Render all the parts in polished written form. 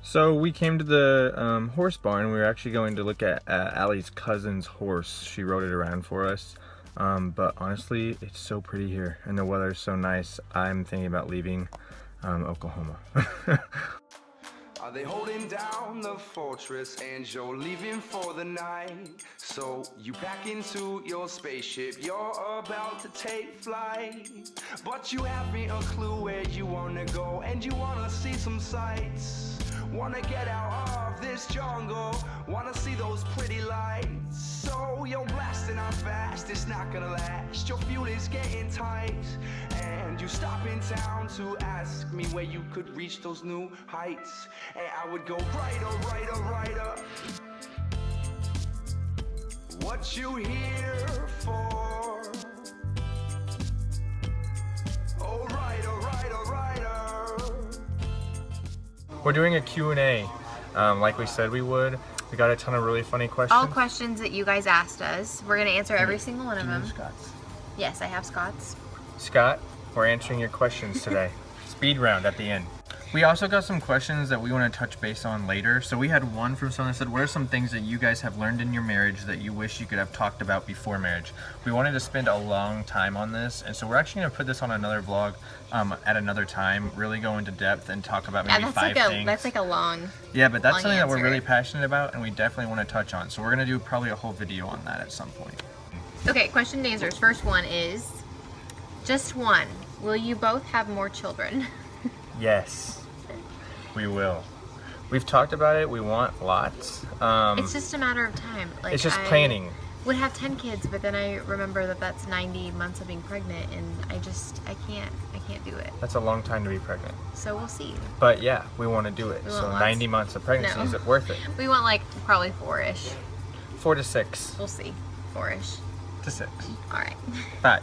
So we came to the horse barn. We were actually going to look at Allie's cousin's horse. She rode it around for us. But honestly, it's so pretty here and the weather's so nice. I'm thinking about leaving Oklahoma. Are they holding down the fortress and you're leaving for the night? So you pack into your spaceship, you're about to take flight. But you haven't a clue where you wanna go and you wanna see some sights. Wanna get out of this jungle, wanna see those pretty lights. So you're blasting on fast, it's not gonna last. Your fuel is getting tight. And you stop in town to ask me where you could reach those new heights. And I would go righter, righter, righter. What you here for? Oh, righter, righter, righter. We're doing a Q&A like we said we would. We got a ton of really funny questions. All questions that you guys asked us. We're going to answer every single one of them. Scott's? Yes, I have Scott's. Scott, we're answering your questions today. Speed round at the end. We also got some questions that we want to touch base on later. So we had one from someone that said, what are some things that you guys have learned in your marriage that you wish you could have talked about before marriage? We wanted to spend a long time on this, and so we're actually going to put this on another vlog at another time, really go into depth and talk about maybe five things. That's like a long Yeah, but that's long something that we're answer. really passionate about and we definitely want to touch on. So we're going to do probably a whole video on that at some point. Okay, question and answers. First one is, just one. Will you both have more children? Yes, we will. We've talked about it. We want lots. It's just a matter of time. Like, it's just planning. Would have 10 kids, but then I remember that that's 90 months of being pregnant, and I can't do it. That's a long time to be pregnant. So we'll see. But yeah, we want to do it. We So want lots. 90 months of pregnancy, No. is it worth it? We want like probably 4-ish. 4 to 6 We'll see. 4-ish. to 6. All right. 5.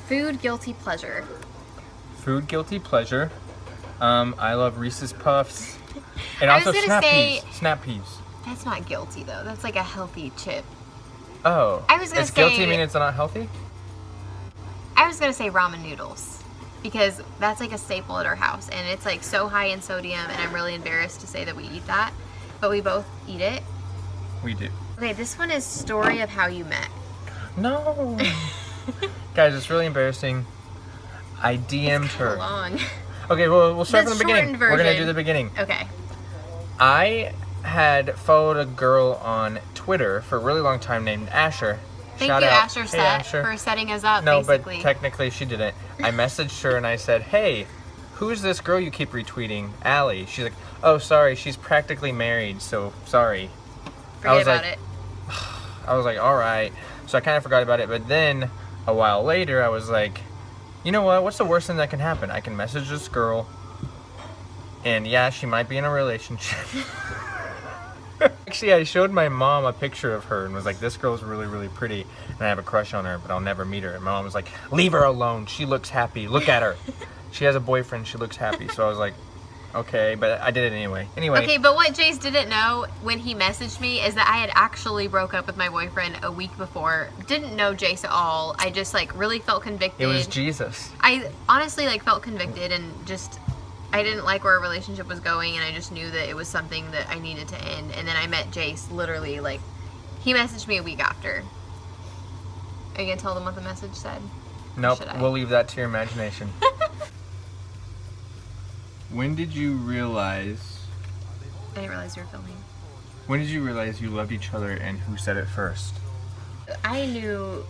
Food guilty pleasure. Food guilty pleasure. I love Reese's Puffs. And I was also gonna Snap say- Peas. Snap Peas. That's not guilty though. That's like a healthy chip. Oh. I was gonna Does guilty say- mean it's not healthy? I was gonna say ramen noodles because that's like a staple at our house, and it's like so high in sodium, and I'm really embarrassed to say that we eat that, but we both eat it. We do. Okay, this one is story of how you met. No. Guys, it's really embarrassing. I DM'd her. Long. Okay, well, we'll start The from the beginning. shortened We're gonna version. do the beginning. Okay. I had followed a girl on Twitter for a really long time named Asher. Thank Shout you, out. Asher, Hey, Asher. for setting us up. No, basically. but technically she didn't. I messaged her and I said, hey, who's this girl you keep retweeting? Alli. She's like, oh, sorry, she's practically married, so sorry. Forget was about like- it. I was like, all right. So I kind of forgot about it, but then a while later I was like, you know what? What's the worst thing that can happen? I can message this girl, and yeah, she might be in a relationship. Actually, I showed my mom a picture of her and was like, this girl's really, really pretty, and I have a crush on her, but I'll never meet her. And my mom was like, leave her alone. She looks happy. Look at her. She has a boyfriend. She looks happy. So I was like, okay, but I did it anyway. Anyway. Okay, but what Jace didn't know when he messaged me is that I had actually broke up with my boyfriend a week before. Didn't know Jace at all. I just like really felt convicted. It was Jesus. I honestly like felt convicted and just I didn't like where our relationship was going, and I just knew that it was something that I needed to end. And then I met Jace literally like he messaged me a week after. Are you gonna tell them what the message said? Nope, should I? we'll leave that to your imagination. When did you realize I didn't realize you were filming. you loved each other, and who said it first? I knew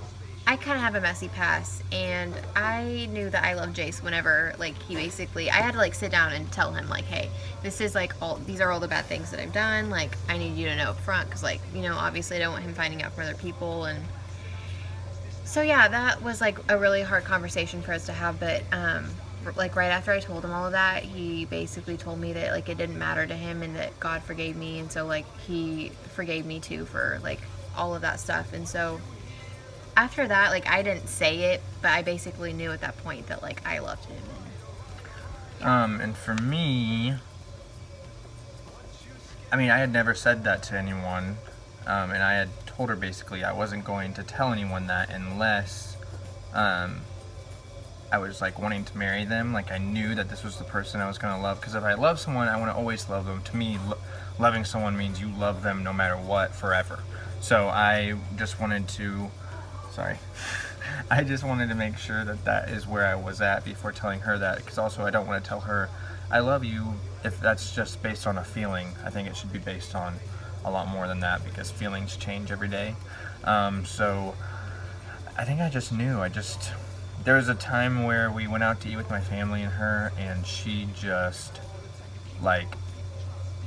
I kind of have a messy past, and I knew that I loved Jace whenever, like, he basically, I had to, like, sit down and tell him, like, hey, this is, like, these are all the bad things that I've done, like, I need you to know up front, because, like, you know, obviously I don't want him finding out from other people, and so, yeah, that was, like, a really hard conversation for us to have, but, like, right after I told him all of that, he basically told me that, like, it didn't matter to him, and that God forgave me, and so, like, he forgave me, too, for, like, all of that stuff, and so after that, like, I didn't say it, but I basically knew at that point that, like, I loved him. And for me, I mean, I had never said that to anyone, and I had told her basically I wasn't going to tell anyone that unless I was like wanting to marry them. Like I knew that this was the person I was gonna love. Because if I love someone, I want to always love them. To me, loving someone means you love them no matter what, forever. So I just wanted to, sorry, I just wanted to make sure that that is where I was at before telling her that. Because also I don't want to tell her I love you if that's just based on a feeling. I think it should be based on a lot more than that, because feelings change every day. So I think I just knew. There was a time where we went out to eat with my family and her, and she just like,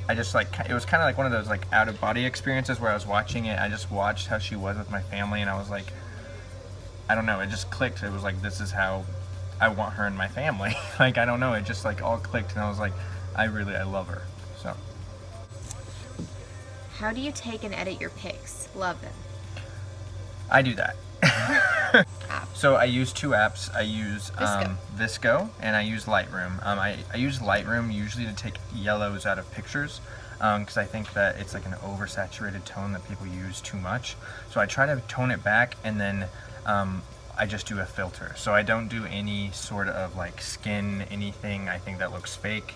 it was kind of like one of those like out of body experiences where I was watching it. I just watched how she was with my family, and I was like, I don't know, it just clicked. It was like, this is how I want her in my family. Like, I don't know, it just like all clicked, and I was like, I love her. So. How do you take and edit your pics? Love them. I do that. So I use two apps. I use Visco and I use Lightroom. I use Lightroom usually to take yellows out of pictures, because I think that it's like an oversaturated tone that people use too much. So I try to tone it back, and then I just do a filter. So I don't do any sort of like skin anything. I think that looks fake.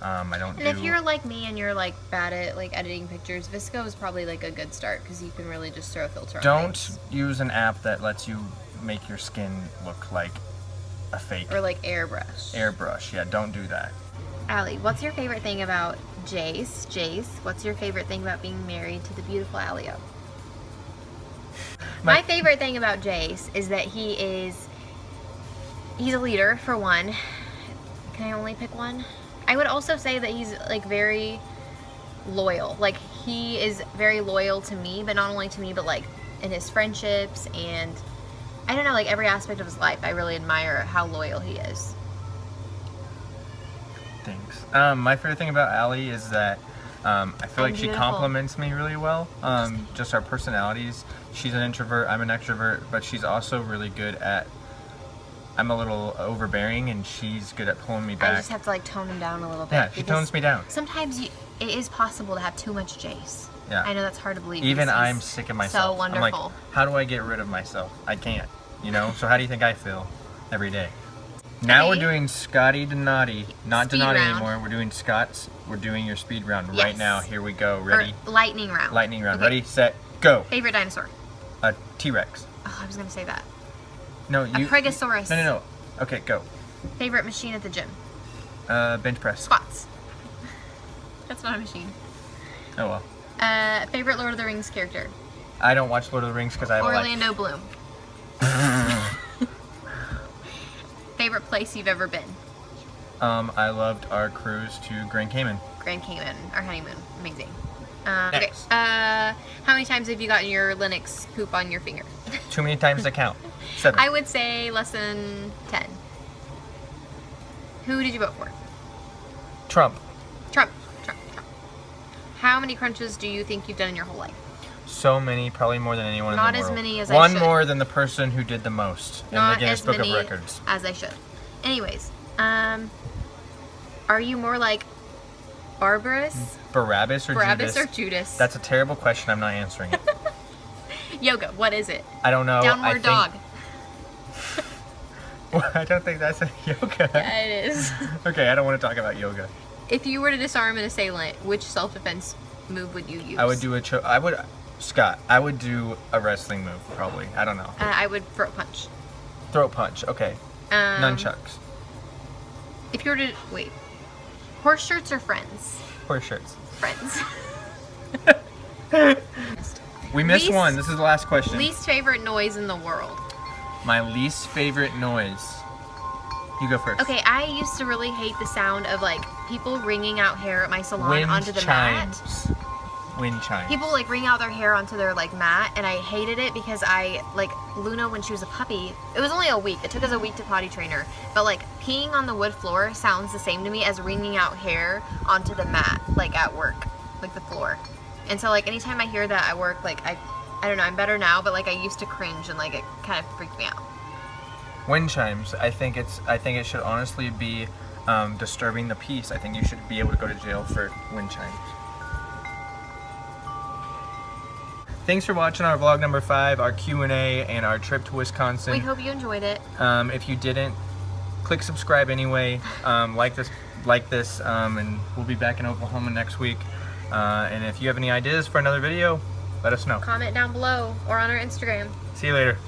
And if you're like me and you're like bad at like editing pictures, Visco is probably like a good start, because you can really just throw a filter on. Don't use an app that lets you make your skin look like a fake. Or like airbrush. Yeah, don't do that. Alli, what's your favorite thing about Jace? Jace, what's your favorite thing about being married to the beautiful Allio? My favorite thing about Jace is that he's a leader, for one. Can I only pick one? I would also say that he's like very loyal. Like, he is very loyal to me, but not only to me, but like in his friendships, and I don't know, like every aspect of his life. I really admire how loyal he is. Thanks. My favorite thing about Alli is that I feel like she compliments me really well. Just our personalities. She's an introvert, I'm an extrovert, but she's also really good at, I'm a little overbearing, and she's good at pulling me back. I just have to like tone him down a little bit. Yeah, she tones me down. Sometimes it is possible to have too much Jace. Yeah. I know that's hard to believe. Even I'm sick of myself. So wonderful. I'm like, how do I get rid of myself? I can't, you know? So how do you think I feel every day? Now we're doing Scotty to Naughty. Not to Naughty anymore. We're doing Scott's. We're doing your speed round right now. Here we go. Ready? Or lightning round. Lightning round. Okay. Ready, set, go. Favorite dinosaur? A T-Rex. Oh, I was going to say that. No, you. A Pregosaurus. No. Okay, go. Favorite machine at the gym? Bench press. Squats. That's not a machine. Oh well. Favorite Lord of the Rings character? I don't watch Lord of the Rings because I have Orlando Bloom. Favorite place you've ever been? I loved our cruise to Grand Cayman. Grand Cayman, our honeymoon. Amazing. Okay. How many times have you gotten your Linux poop on your finger? Too many times to count. 7. I would say less than 10. Who did you vote for? Trump. Trump. How many crunches do you think you've done in your whole life? So many, probably more than anyone in the world. Not as many as I should. One more than the person who did the most in the Guinness Book of Records. As I should. Anyways, are you more like Barabbas or Judas? That's a terrible question. I'm not answering it. Yoga. What is it? I don't know. Downward dog. Well, I don't think that's a yoga. Yeah, it is. Okay, I don't want to talk about yoga. If you were to disarm an assailant, which self-defense move would you use? I would do Scott, I would do a wrestling move, probably. I don't know. I would throat punch. Throat punch, okay. Nunchucks. If you were to, wait. Horse shirts or friends? Horse shirts. Friends. We missed one. This is the last question. Least favorite noise in the world? My least favorite noise. You go first. Okay, I used to really hate the sound of like people wringing out hair at my salon onto the mat. Wind chimes. People like wring out their hair onto their like mat, and I hated it because Luna, when she was a puppy, it was only a week. It took us a week to potty train her, but like peeing on the wood floor sounds the same to me as wringing out hair onto the mat, like at work, like the floor. And so like anytime I hear that at work, like I don't know, I'm better now, but like I used to cringe and like it kind of freaked me out. Wind chimes. I think it should honestly be disturbing the peace. I think you should be able to go to jail for wind chimes. Thanks for watching our vlog number 5, our Q&A, and our trip to Wisconsin. We hope you enjoyed it. If you didn't, click subscribe anyway. Like this, and we'll be back in Oklahoma next week. And if you have any ideas for another video, let us know. Comment down below or on our Instagram. See you later.